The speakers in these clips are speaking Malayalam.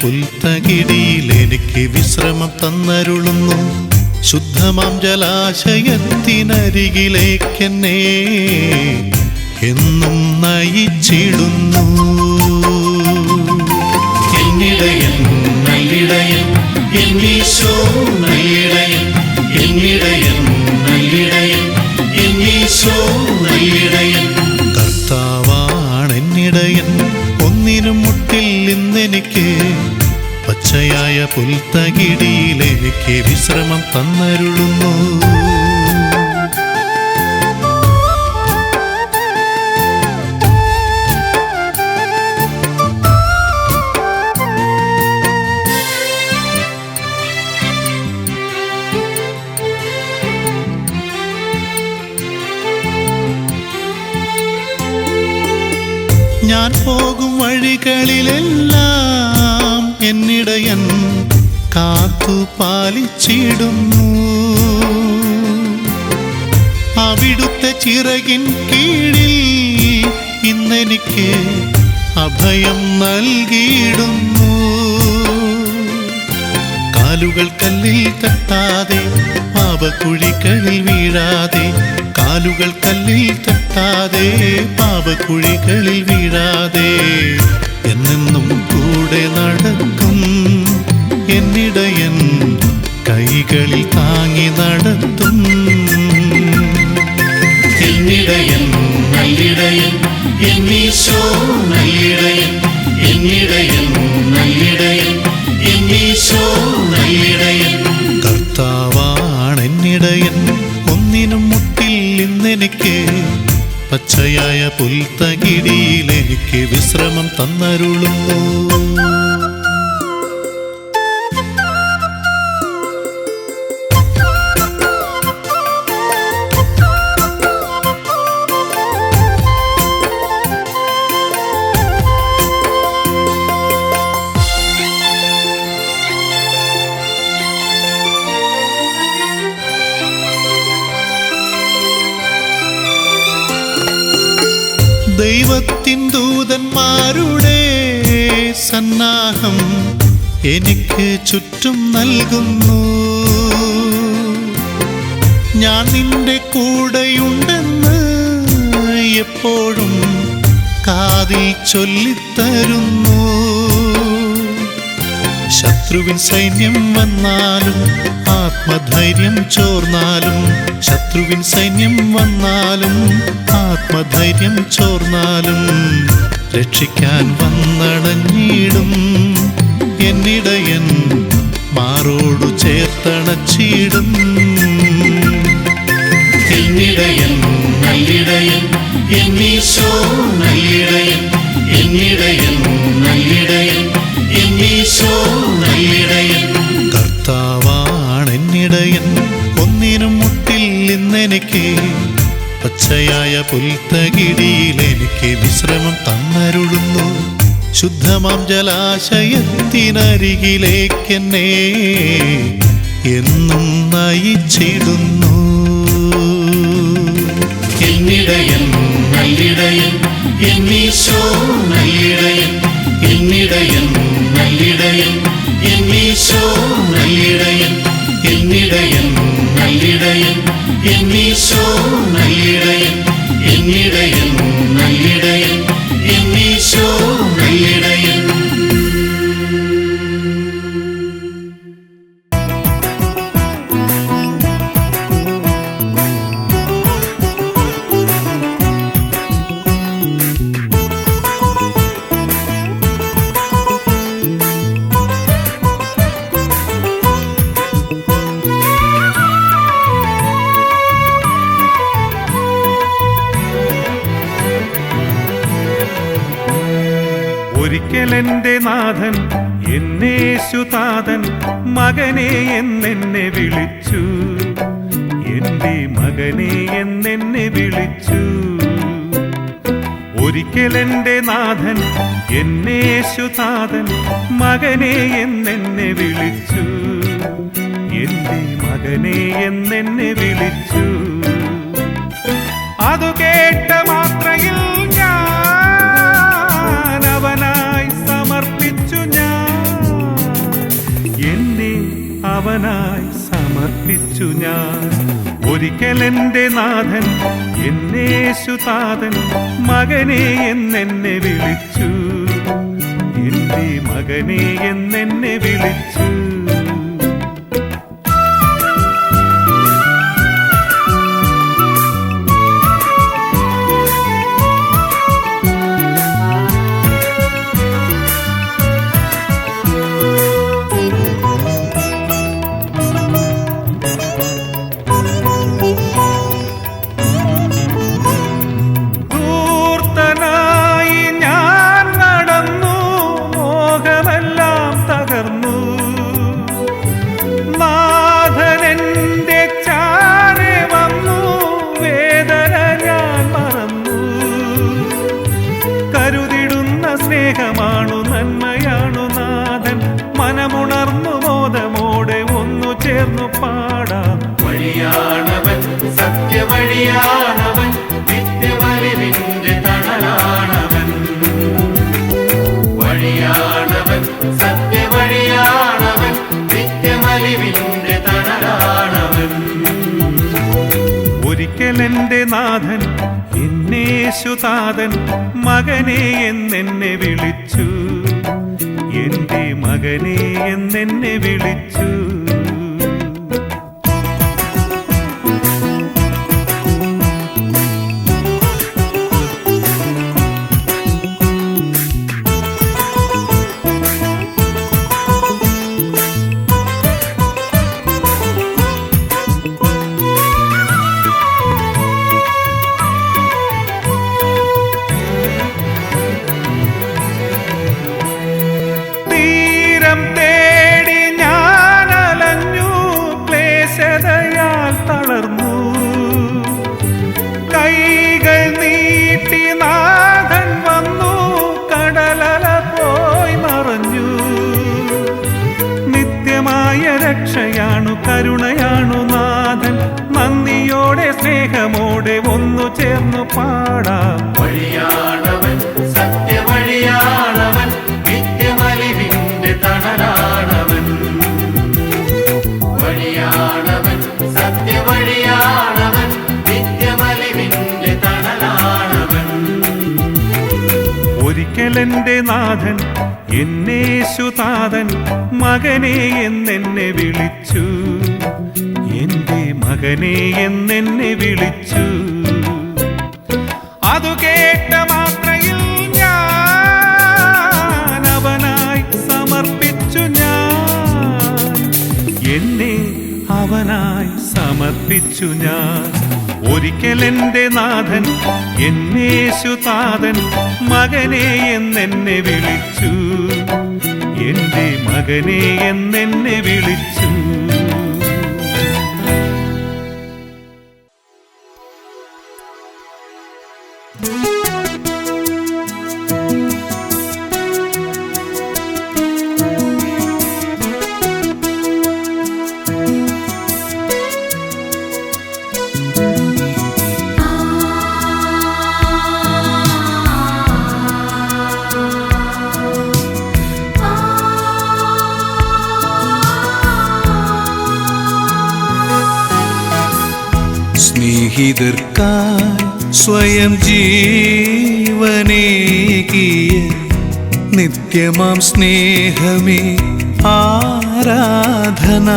പുൽത്തകിടിയിൽ എനിക്ക് വിശ്രമം തന്നരുളുന്നു. ശുദ്ധമാം ജലാശയത്തിനരികിലേക്കെന്നെ എന്നും നയിച്ചിടുന്നു. എന്നിടയൻ നല്ലിടയൻ, എന്നീശോ നല്ലിടയൻ, എന്നിടയൻ നല്ലിടയൻ, എന്നീശോ നല്ലിടയൻ. കർത്താവാണെന്നിടയൻ, ഒന്നിനും മുട്ടില്ലെന്നെനിക്ക്. പച്ചയായ പുൽത്തകിടിയിൽ എനിക്ക് വിശ്രമം തന്നരുളുന്നു. ഞാൻ പോകും വഴികളിലെല്ലാം എന്നിടയൻ കാത്തു പാലിച്ചിടുന്നു. അവിടുത്തെ ചിറകിൻ കീഴിൽ ഇന്നെനിക്ക് അഭയം നൽകിയിടുന്നു. കാലുകൾ കല്ലിൽ തട്ടാതെ, പാപക്കുഴികളിൽ വീഴാതെ, കാലുകൾ കല്ലിൽ തട്ടാതെ, പാപക്കുഴികളിൽ വീഴാതെ എന്നെന്നും കൂടെ നടക്കും. എന്നിടയൻ കൈകളിൽ താങ്ങി നടത്തും. എന്നിടയൻ നല്ലിടയൻ, എന്നീശോ നല്ലിടയൻ, എന്നിടയൻ നല്ലിടയൻ, എന്നീശോ നല്ലിടയൻ. കർത്താവാണെന്നിടയൻ, ഒന്നിനും മുട്ടില്ലെന്നെനിക്ക്. പച്ചയായ പുൽത്തകിടിയിൽ എനിക്ക് വിശ്രമം തന്നരുളുന്നു. ദൈവത്തിൻ ദൂതന്മാരുടെ സന്നാഹം എനിക്ക് ചുറ്റും നൽകുന്നു. ഞാൻ നിന്റെ കൂടെയുണ്ടെന്ന് എപ്പോഴും കാതിൽ ചൊല്ലിത്തരുന്നു. ശത്രുവിൻ സൈന്യം വന്നാലും ആത്മധൈര്യം ചോർന്നാലും, ശത്രുവിൻ സൈന്യം വന്നാലും ആത്മധൈര്യം ചോർന്നാലും രക്ഷിക്കാൻ വന്നണഞ്ഞിടും. എന്നിടയൻ മാറോടു ചേർത്തണച്ചിടും. എന്നിടയൻ നല്ലിടയൻ, എന്നീശോ നല്ലിടയൻ, എന്നിടയൻ നല്ലിടയൻ, എന്നീശോ നല്ലിടയൻ. കർത്താവാണെന്നിടയൻ, ഒന്നിനും മുട്ടില്ലെന്നെനിക്ക്. പച്ചയായ പുൽത്തകിടിയിൽ എനിക്ക് വിശ്രമം തന്നരുളുന്നു. ശുദ്ധമാം ജലാശയത്തിനരികിലേക്കെന്നെ എന്നും നയിച്ചിടുന്നു. എന്നിടയൻ നല്ലിടയൻ, എന്നീശോ നല്ലിടയൻ, എന്നിടയൻ നല്ലിടയൻ, എന്നീശോ നല്ലിടയൻ, എന്നിടയൻ നല്ലിടയൻ, എന്നീശോ നല്ലിടയൻ, എന്നിടയൻ നല്ലിടയൻ, എന്നീശോ നല്ലിടയൻ. ഒരിക്കലെന്റെ നാഥൻ എന്നേശുതാതൻ മകനെ എന്നെന്നെ വിളിച്ചു. എന്റെ മകനെ എന്നെന്നെ വിളിച്ചു. ഒരിക്കലെന്റെ നാഥൻ എന്നേശുതാതൻ മകനെ എന്നെന്നെ വിളിച്ചു. എന്റെ മകനെ എന്നെന്നെ വിളിച്ചു. അതു കേട്ട മാത്രയിൽ ഞാൻ അവനായി സമർപ്പിച്ചു. ഞാൻ അവനായി സമർപ്പിച്ചു ഞാൻ. ഒരിക്കലെന്റെ നാഥൻ എന്നേശുതാതൻ മകനെ എന്നെന്നെ വിളിച്ചു. എന്റെ മകനെ എന്നെന്നെ വിളിച്ചു. സ്നേഹമാണു നന്മയാണു നാഥൻ, മനമുണർന്നു മോദമോടെ ഒന്നു ചേർന്നു പാടാം. വഴിയാണവൻ, സത്യവഴിയാണവൻ, നിത്യമലിവിന്റെ തണലാണവൻ. വഴിയാണവൻ, സത്യവഴിയാണവൻ, നിത്യമലിവിന്റെ തണലാണവൻ. ഒരിക്കലെന്റെ നാഥൻ എന്നേശുതാതൻ മകനെ എന്നെന്നെ വിളിച്ചു. എന്റെ മകനെ എന്നെന്നെ വിളിച്ചു. തേടി ഞാനലഞ്ഞു, ക്ലേശതയാൽ തളർന്നു. കൈകൾ നീട്ടി നാഥൻ വന്നു, കടലല പോയി മറഞ്ഞു. നിത്യമായ രക്ഷയാണു കരുണയാണു നാഥൻ, നന്ദിയോടെ സ്നേഹമോടെ ഒന്നു ചേർന്നു പാടാം. വഴിയാണവൻ, സത്യവഴിയാണവൻ, നിത്യമലിവിന്റെ തണലാണവൻ. വഴിയാണവൻ, സത്യവഴിയാണവൻ, നിത്യമലിവിന്റെ തണലാണവൻ. ഒരിക്കലെന്റെ നാഥൻ എന്നേശുതാതൻ മകനെ എന്നെന്നെ വിളിച്ചു. എന്റെ മകനെ എന്നെന്നെ വിളിച്ചു. അതു കേട്ട മാത്രയിൽ ഞാൻ അവനായി സമർപ്പിച്ചു. ഞാൻ എന്നെ അവനായി സമർപ്പിച്ചു ഞാൻ. ഒരിക്കലെന്റെ നാഥൻ എന്നേശുതാതൻ മകനെ എന്നെന്നെ വിളിച്ചു. എന്റെ മകനെ എന്നെന്നെ വിളിച്ചു. സ്നേഹിതർക്കായി സ്വയം ജീവനേകിയ നിത്യമാം സ്നേഹമേ ആരാധന.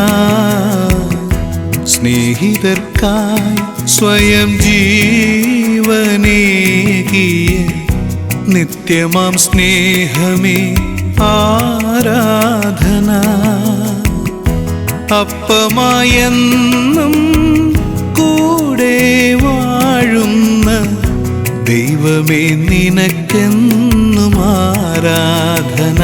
സ്നേഹിതർക്കായി സ്വയം ജീവനേകിയ നിത്യമാം സ്നേഹമേ ആരാധന. അപ്പമായെന്നും കൂടെ വാഴുന്ന ദൈവമേ നിനക്കെന്നും ആരാധന.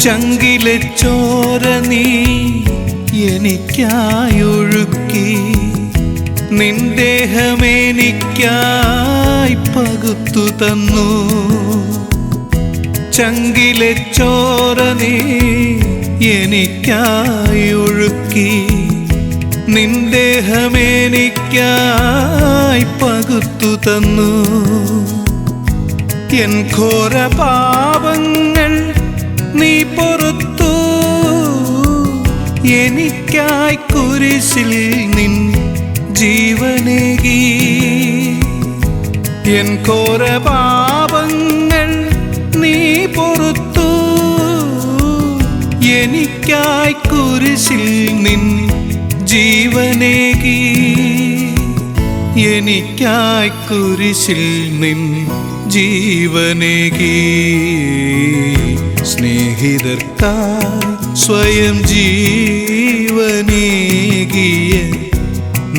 ചങ്കിലെ ചോര നീ എനിക്കായൊഴുക്കി നിൻ ദേഹമെനിക്കായി പകുത്തു തന്നു. ചങ്കിലെ ചോര നീ എനിക്കായി ഒഴുക്കി നിൻ ദേഹമെനിക്കായി പകുത്തു തന്നു. എൻ ഘോര പാപങ്ങൾ നീ പൊറുത്തു എനിക്കായി കുരിശിൽ നിൻ ജീവനേകി. എൻ ഘോര പാപങ്ങൾ നീ പൊറുത്തു എനിക്കായി കുരിശിൽ നിൻ ജീവനേകി. എനിക്കായി കുരിശിൽ നിൻ ജീവനേകി. സ്നേഹിതർക്കായി സ്വയം ജീവനേകിയ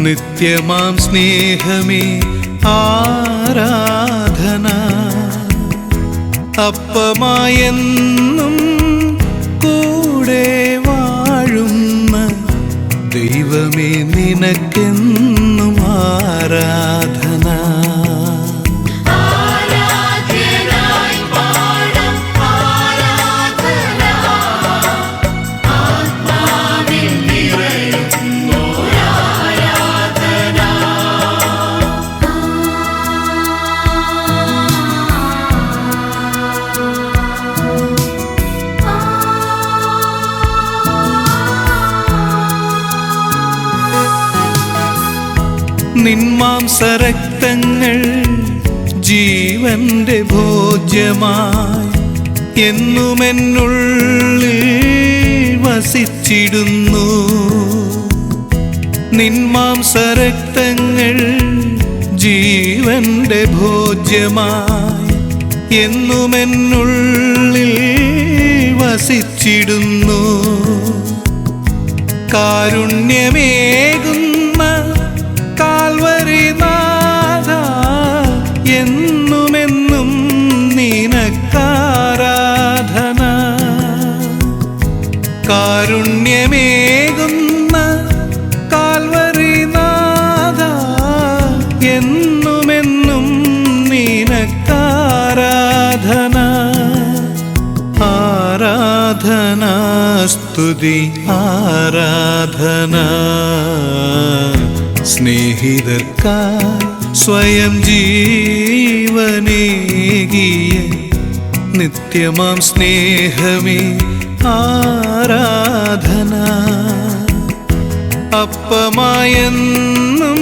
നിത്യമാം സ്നേഹമേ ആരാധന. അപ്പമായെന്നും കൂടെ വാഴുന്ന ദൈവമേ നിനക്കെന്നും ആരാധന. നിൻമാംസരക്തങ്ങൾ ജീവന്റെ ഭോജ്യമായി എന്നുമെന്നുള്ളിൽ വസിച്ചിടുന്നു. നിൻമാംസരക്തങ്ങൾ ജീവന്റെ ഭോജ്യമായി എന്നുമെന്നുള്ളിൽ വസിച്ചിടുന്നു. കാരുണ്യമേകുന്ന കാൽവരിനാഥ എന്നുമെന്നും നിനക്കാരാധന. കാരുണ്യമേകുന്ന കാൽവരിനാഥ എന്നുമെന്നും നിനക്കാരാധന. ആരാധന സ്തുതി ആരാധന. സ്നേഹിതർക്കായി സ്വയം ജീവനേകിയ നിത്യമാം സ്നേഹമേ ആരാധന. അപ്പമായെന്നും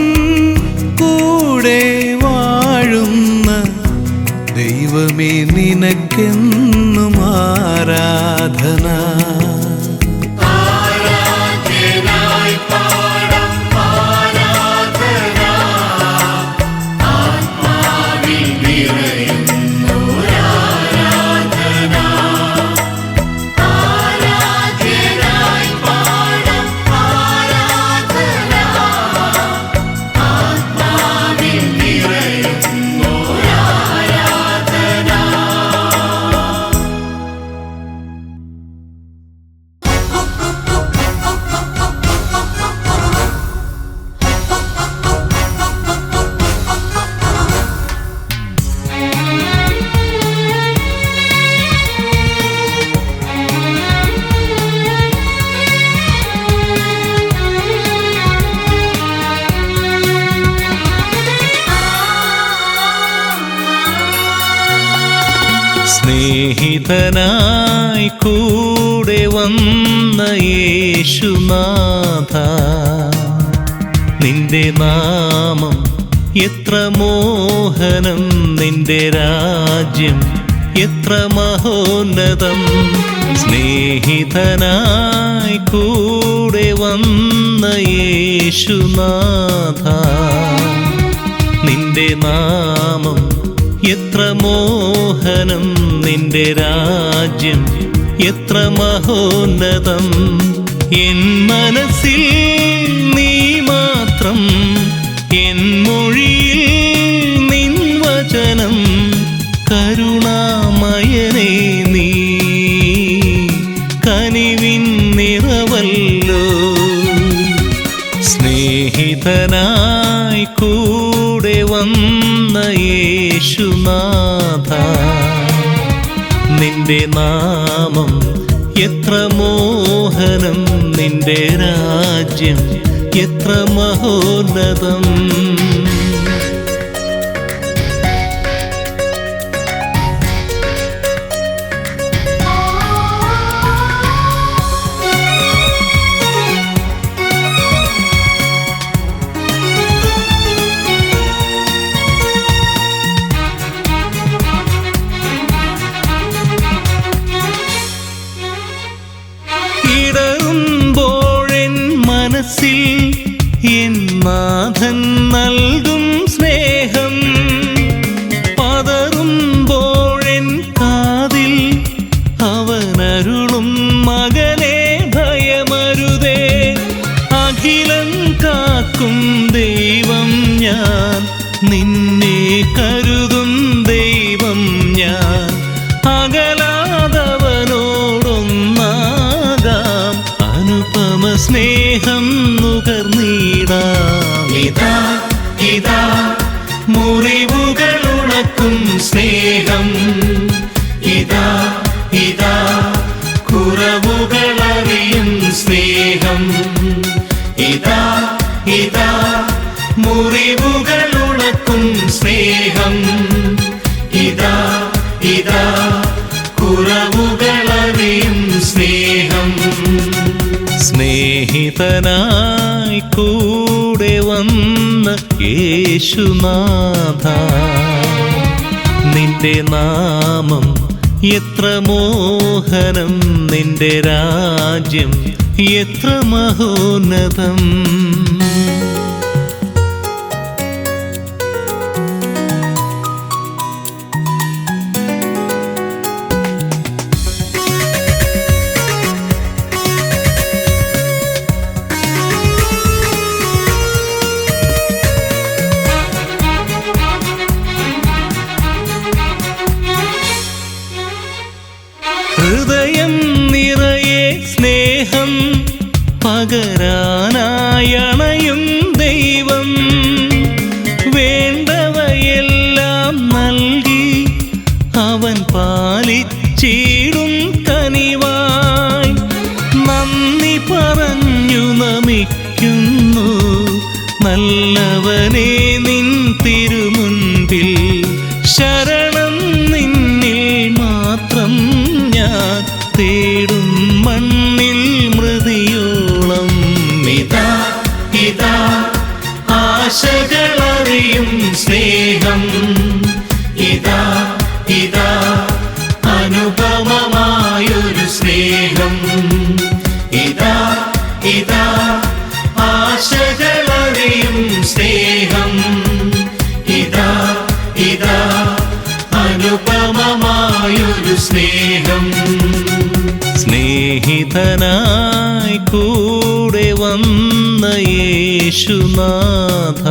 കൂടെ വാഴുന്ന ദൈവമേ നിനക്കെന്നും ആരാധന. സ്നേഹിതനായി കൂടെ വന്ന യേശുനാഥ നിന്റെ നാമം എത്ര മോഹനം. നിന്റെ രാജ്യം എത്ര മഹോന്നതം. സ്നേഹിതനായി കൂടെ വന്ന യേശുനാഥ നിന്റെ നാമം എത്ര മോഹനം. നിന്റെ രാജ്യം എത്ര മഹോന്നതം. എൻ മനസ്സിൽ നീ മാത്രം, എൻ മൊഴിയിൽ നിൻ വചനം. കരുണാമയനേ നീ നിറവല്ലോ. സ്നേഹിതനായി കൂടെ വന്ന യേശുനാഥ, നിന്റെ നാമം എത്ര മോഹനം, നിന്റെ രാജ്യം എത്ര മഹോന്നതം. എൻ നാഥൻ നൽകും സ്നേഹം, പതറുമ്പോഴെൻ കാതിൽ അവനരുളും മകനെ ഭയമരുതേ. അഖിലം കാക്കും ദൈവം ഞാൻ, നിന്നെ കരുതും ദൈവം ഞാൻ. അകലാതവനോടൊന്നാകാം, അനുപമ സ്നേഹം നുകർന്നിടാം. ഇതാ ഇതാ മുറിവുകൾ ഉണക്കും സ്നേഹം, ഇതാ ഇതാ കുറവുകൾ അറിയും സ്നേഹം. ഇതാ ഇതാ മുറിവുകൾ ഉണക്കും സ്നേഹം, ഇതാ ഇതാ കുറവുകൾ അറിയും സ്നേഹം. സ്നേഹിതനായി കൂടെ വന്ന യേശുനാഥ, നിന്റെ നാമം എത്ര മോഹനം, നിന്റെ രാജ്യം എത്ര മഹോന്നതം. ഹൃദയം നിറയെ സ്നേഹം പകരാനായണയും ദൈവം, വേണ്ടവയെല്ലാം നൽകി അവൻ പാലിച്ചിടും കനിവായി. നന്ദി പറഞ്ഞു നമിക്കുന്നു നല്ലവനെ നിൻ തിരുമുൻപിൽ. ശരണം നിന്നിൽ മാത്രം ഞാൻ തേടും മണ്ണിൽ മൃതിയോളം. ഇതാ ഇതാ ആശകളറിയും സ്നേഹം, ഇതാ ഇതാ അനുപമമായൊരു സ്നേഹം. ഇതാ ഇതാ ആശകളറിയും സ്നേഹം, ഇതാ ഇതാ അനുപമമായൊരു സ്നേഹം. സ്നേഹിതനായി കൂടെ വന്ന യേശുനാഥ,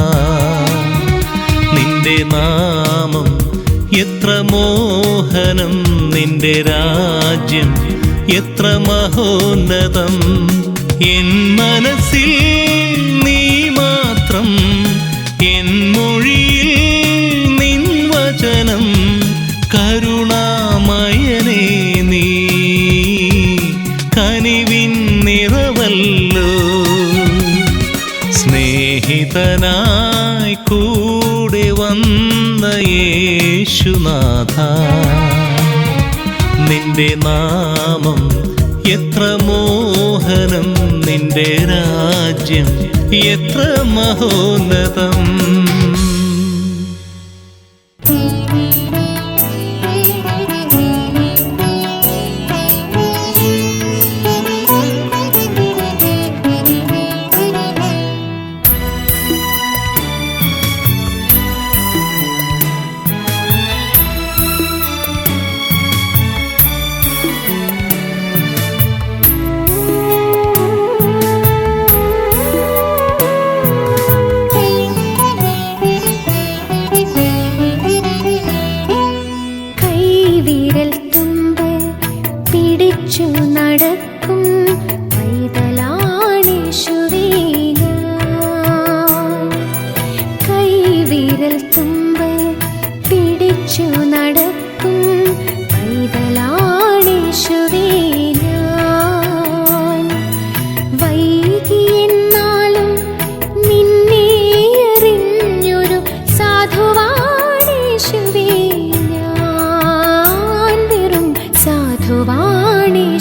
നിന്റെ നാമം എത്ര മോഹനം, നിന്റെ രാജ്യം എത്ര മഹോന്നതം. എൻ മനസ്സിൽ നീ മാത്രം, എൻ മൊഴിയിൽ നിൻ വചനം. കരുണാമയനേ നീ കനിവിൻ നിറവല്ലോ. സ്നേഹിതനായി കൂടെ വന്ന യേശുനാഥ, നിന്റെ നാമം എത്ര മോഹനം, നിന്റെ രാജ്യം എത്ര മഹോന്നതം. കൈവിരൽ തുമ്പ് പിടിച്ചു നടക്കും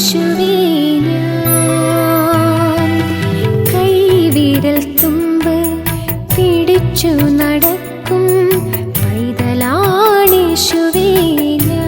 യേശുവേ ഞാൻ കൈവിരൽ തുമ്പ് പിടിച്ചു നടക്കും പൈതലാണേശുവേ ഞാൻ.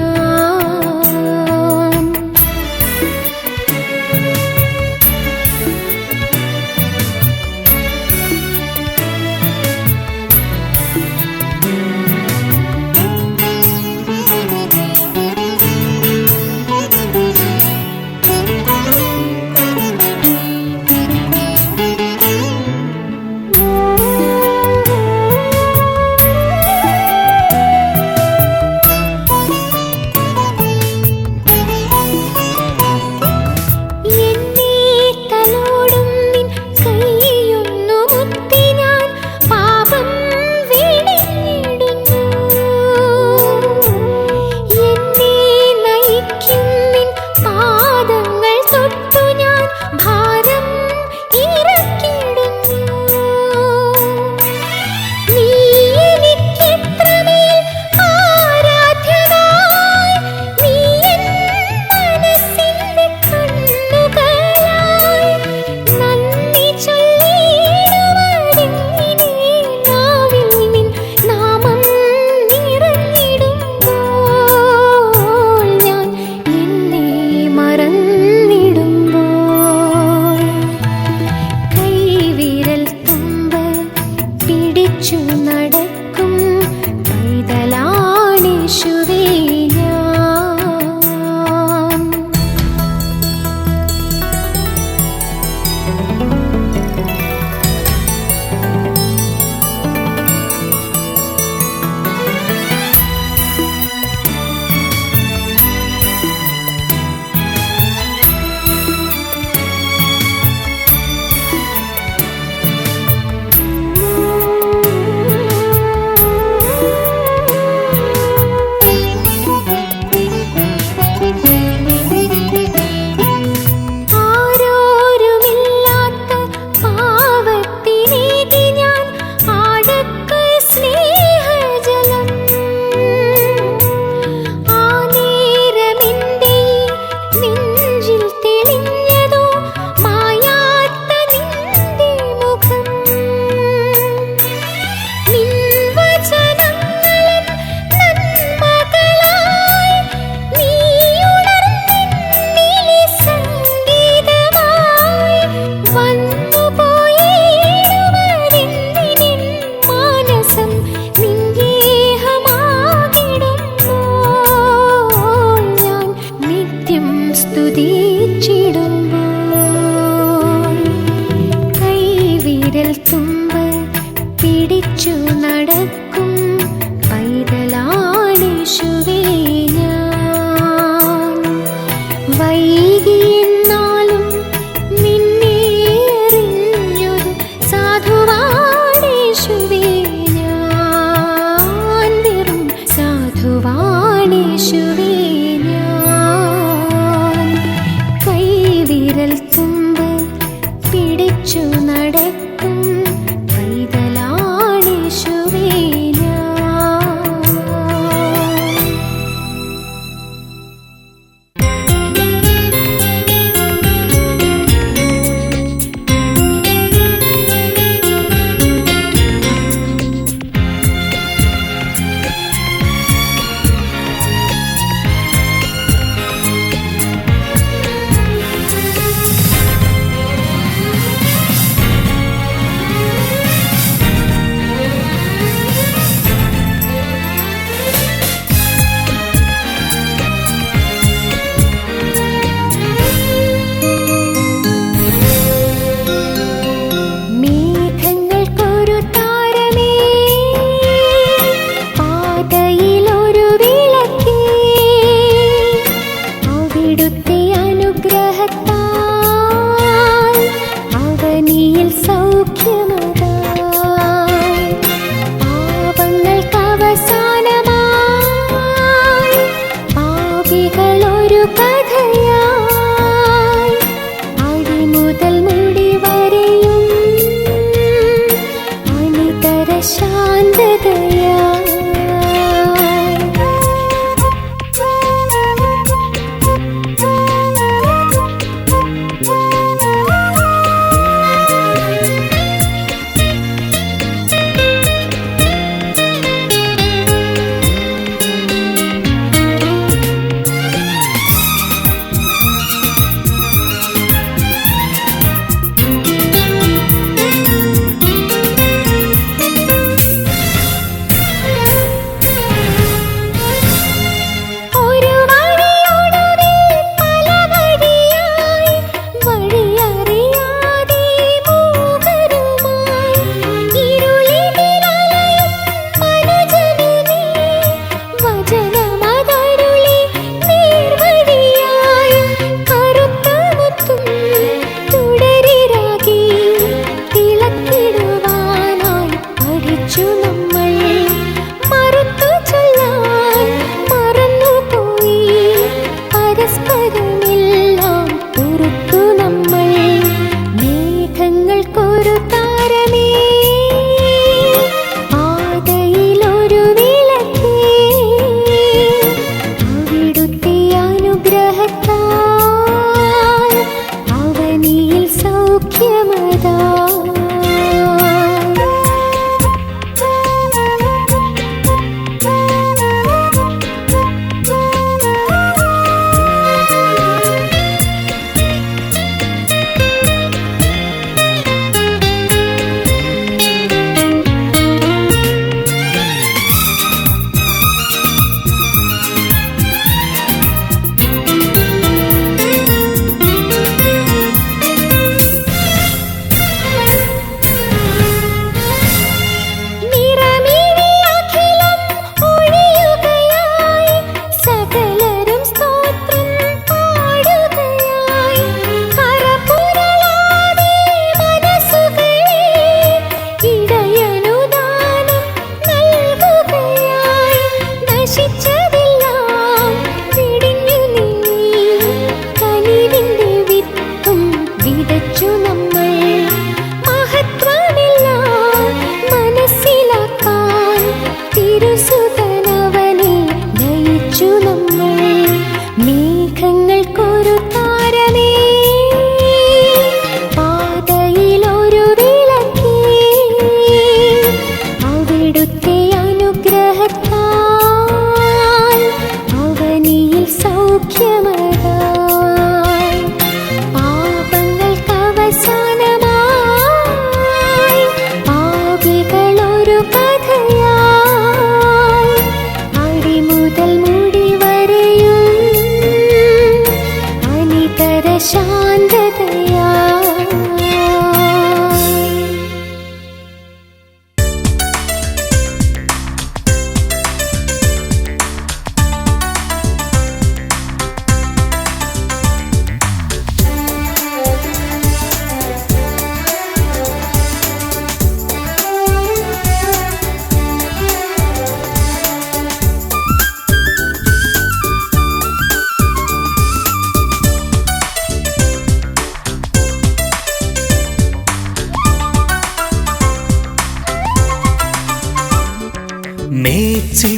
ശാന്തതയാ.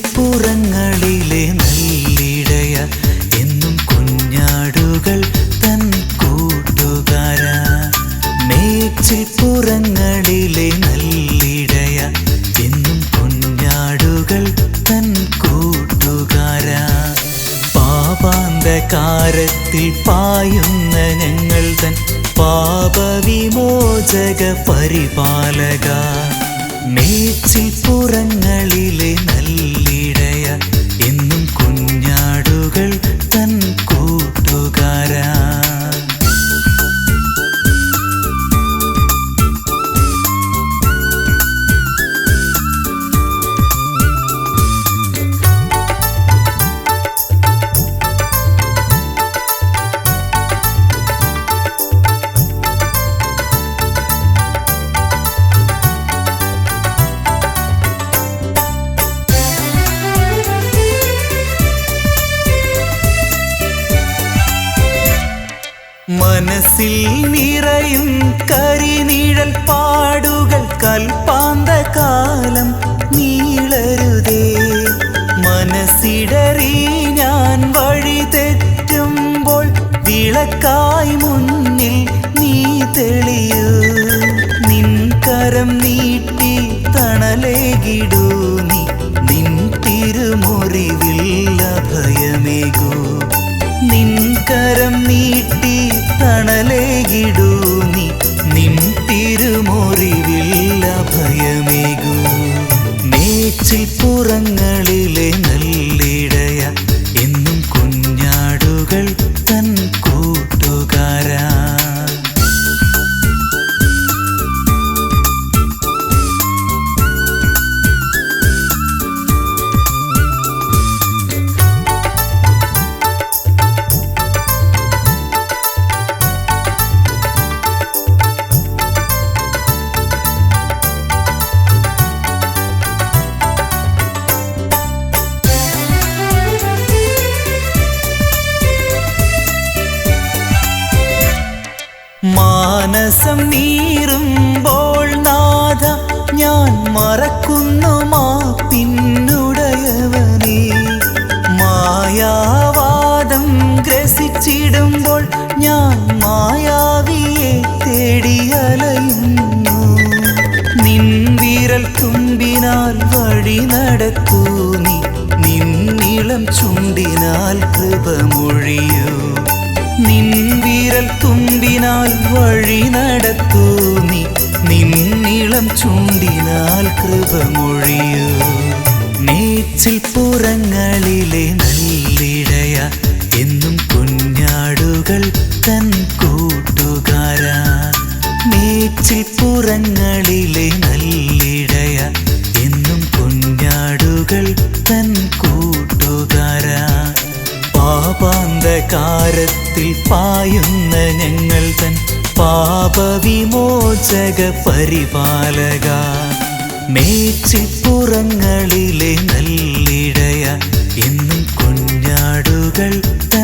മേച്ചിൽപ്പുറങ്ങളിലെ നല്ലിടയ എന്നും കുഞ്ഞാടുകൾ തൻ കൂട്ടുകാരാ. മേച്ചിൽപ്പുറങ്ങളിലെ നല്ലിടയ എന്നും കുഞ്ഞാടുകൾ തൻ കൂട്ടുകാരാ. പാപാന്തകാരത്തിൽ പായുന്ന ഞങ്ങൾ തൻ പാപവിമോചക പരിപാലക. മേച്ചിൽപ്പുറങ്ങളിലെ നല്ലിടയ എന്നും കുഞ്ഞാടുകൾ തൻ കൂട്ടുകാരാ. മനസ്സിൽ നിറയും കരിനിഴൽ പാടുകൾ കൽപ്പാന്തകാലം നീളരുതേ. മനസ്സിടറി ഞാൻ വഴി തെറ്റുമ്പോൾ വിളക്കായി മുന്നിൽ നീ തെളിയൂ. നിൻ കരം നീട്ടി തണലേകിടൂ നീ, നിൻ തിരുമുറിവിൽ അഭയമേകൂ. നിൻ കരം നീട്ടി തണലേകിടൂ നീ, നിൻ തിരുമുറിവിൽ അഭയമേകൂ. മേച്ചിൽപ്പുറങ്ങളിലെ നല്ലിടയ എന്നും കുഞ്ഞാടുകൾ തൻ കൂട്ടുകാരാ. മാനസം നീറുമ്പോൾ നാഥ ഞാൻ മറക്കുന്നു മാപ്പിന്നുടയവനേ. മായാവാദം ഗ്രസിച്ചിടുമ്പോൾ ഞാൻ മായാവിയെ തേടിയലയുന്നു. നിൻ വിരൽ തുമ്പിനാൽ വഴി നടക്കൂ നീ, നിന്നിളം ചുണ്ടിനാൽ കൃപമൊഴിയൂ. നിൻ വിരൽ തുമ്പിനാൽ വഴി നടക്കൂ നീ, നിന്നിളം ചൂണ്ടിനാൽ കൃപമൊഴിയൂ. മേച്ചിൽപ്പുറങ്ങളിലെ നല്ലിടയ എന്നും കുഞ്ഞാടുകൾ തൻ കൂട്ടുകാരാ. മേച്ചിൽപ്പുറങ്ങളിലെ നല്ലിടയ എന്നും കുഞ്ഞാടുകൾ തൻ കൂട്ടുകാരാ. പാപാന്തകാരത്തിൽ പായുന്ന ഞങ്ങൾ തൻ പാപവിമോചക പരിപാലക. മേച്ചിൽപ്പുറങ്ങളിലെ നല്ലിടയ എന്നും കുഞ്ഞാടുകൾ തൻ